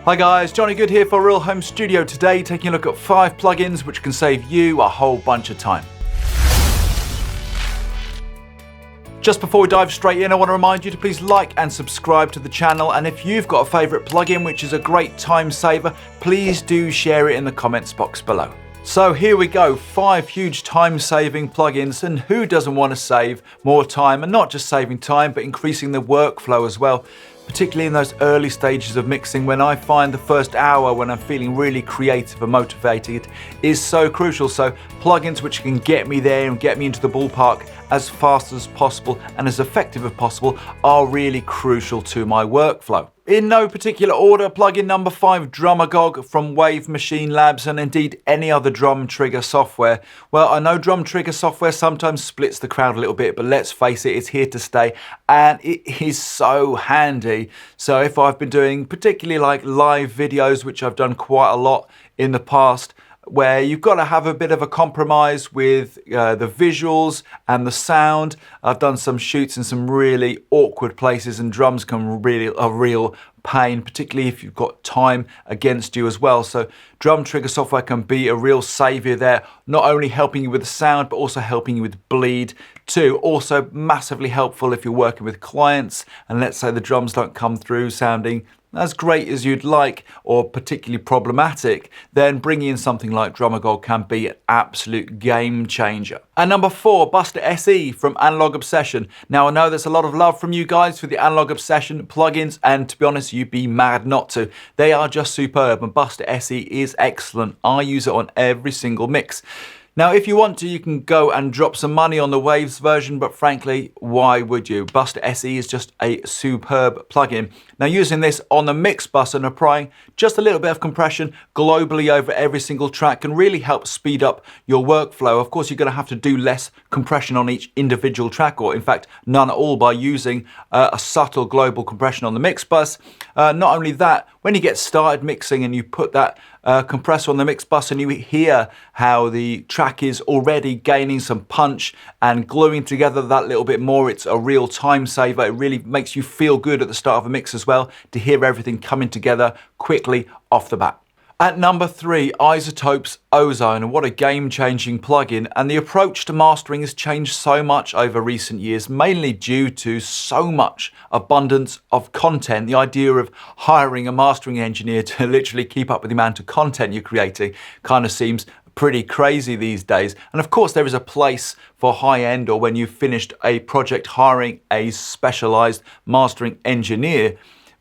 Hi guys, Johnny Good here for Real Home Studio today, taking a look at 5 plugins which can save you a whole bunch of time. Just before we dive straight in, I want to remind you to please like and subscribe to the channel, and if you've got a favourite plugin which is a great time saver, please do share it in the comments box below. So here we go, 5 huge time saving plugins, and who doesn't want to save more time, and not just saving time but increasing the workflow as well. Particularly in those early stages of mixing, when I find the first hour when I'm feeling really creative and motivated is so crucial. So plugins which can get me there and get me into the ballpark as fast as possible and as effective as possible are really crucial to my workflow. In no particular order, plugin number 5, Drummag from Wave Machine Labs, and indeed any other drum trigger software. Well, I know drum trigger software sometimes splits the crowd a little bit, but let's face it, it's here to stay and it is so handy. So if I've been doing particularly like live videos, which I've done quite a lot in the past, where you've got to have a bit of a compromise with the visuals and the sound. I've done some shoots in some really awkward places, and drums can really a real pain, particularly if you've got time against you as well. So drum trigger software can be a real savior there, not only helping you with the sound but also helping you with bleed too. Also massively helpful if you're working with clients and let's say the drums don't come through sounding as great as you'd like or particularly problematic, then bringing in something like Drummag can be an absolute game changer. And number 4, Buster SE from Analog Obsession. Now I know there's a lot of love from you guys for the Analog Obsession plugins, and to be honest, you'd be mad not to. They are just superb, and Buster SE is excellent. I use it on every single mix. Now, if you want to, you can go and drop some money on the Waves version, but frankly, why would you? Buster SE is just a superb plugin. Now, using this on the mix bus and applying just a little bit of compression globally over every single track can really help speed up your workflow. Of course, you're going to have to do less compression on each individual track, or in fact, none at all, by using a subtle global compression on the mix bus. Not only that, when you get started mixing and you put that compressor on the mix bus and you hear how the track is already gaining some punch and gluing together that little bit more, it's a real time saver. It really makes you feel good at the start of a mix as well to hear everything coming together quickly off the bat. At number 3, Isotope Ozone, and what a game-changing plugin, and the approach to mastering has changed so much over recent years, mainly due to so much abundance of content. The idea of hiring a mastering engineer to literally keep up with the amount of content you're creating kind of seems pretty crazy these days. And of course there is a place for high-end, or when you've finished a project, hiring a specialized mastering engineer.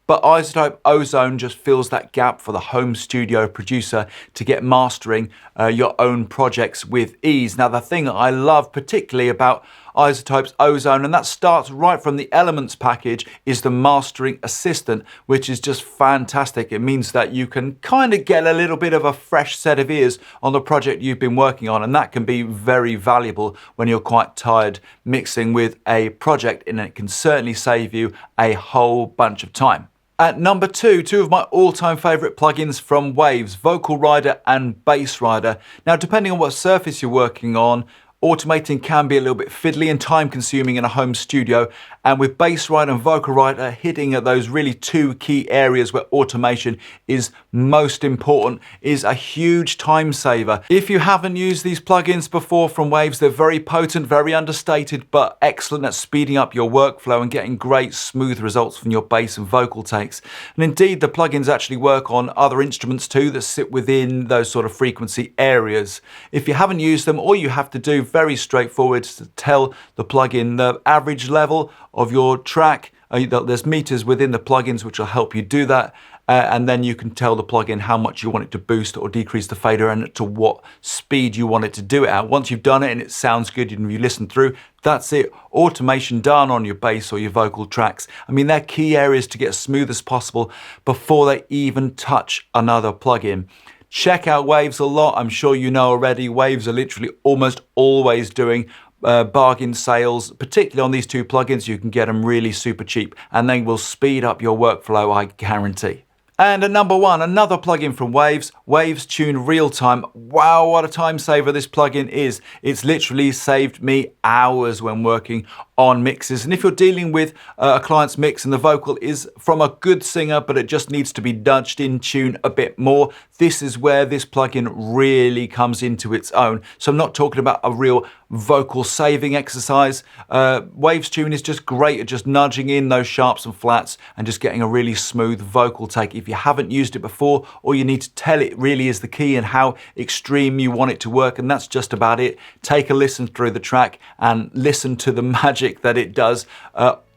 But Isotope Ozone just fills that gap for the home studio producer to get mastering your own projects with ease. Now, the thing I love particularly about Isotope Ozone, and that starts right from the Elements package, is the Mastering Assistant, which is just fantastic. It means that you can kind of get a little bit of a fresh set of ears on the project you've been working on, and that can be very valuable when you're quite tired mixing with a project, and it can certainly save you a whole bunch of time. At number 2, 2 of my all-time favourite plugins from Waves, Vocal Rider and Bass Rider. Now, depending on what surface you're working on, automating can be a little bit fiddly and time consuming in a home studio, and with Bass Rider and Vocal Rider hitting at those really 2 key areas where automation is most important, is a huge time saver. If you haven't used these plugins before from Waves, they're very potent, very understated, but excellent at speeding up your workflow and getting great smooth results from your bass and vocal takes. And indeed, the plugins actually work on other instruments too that sit within those sort of frequency areas. If you haven't used them, all you have to do, very straightforward, to tell the plugin the average level of your track. There's meters within the plugins which will help you do that, and then you can tell the plugin how much you want it to boost or decrease the fader and to what speed you want it to do it at. Once you've done it and it sounds good and you listen through, that's it. Automation done on your bass or your vocal tracks. I mean, they're key areas to get as smooth as possible before they even touch another plugin. Check out Waves a lot. I'm sure you know already, Waves are literally almost always doing bargain sales, particularly on these 2 plugins. You can get them really super cheap and they will speed up your workflow, I guarantee. And at number 1, another plugin from Waves, Waves Tune Real Time. Wow, what a time saver this plugin is. It's literally saved me hours when working on mixes. And if you're dealing with a client's mix and the vocal is from a good singer, but it just needs to be nudged in tune a bit more, this is where this plugin really comes into its own. So I'm not talking about a real vocal saving exercise. Waves Tune is just great at just nudging in those sharps and flats and just getting a really smooth vocal take. If you haven't used it before, all you need to tell it really is the key and how extreme you want it to work, and that's just about it. Take a listen through the track and listen to the magic that it does.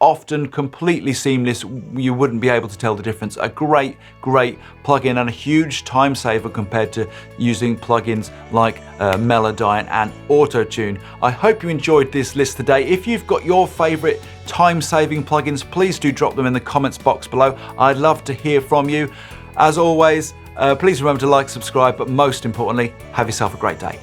Often completely seamless, you wouldn't be able to tell the difference. A great plugin and a huge time saver compared to using plugins like Melodyne and Auto-Tune. I hope you enjoyed this list today. If you've got your favorite time-saving plugins, please do drop them in the comments box below. I'd love to hear from you. As always, please remember to like, subscribe, but most importantly, have yourself a great day.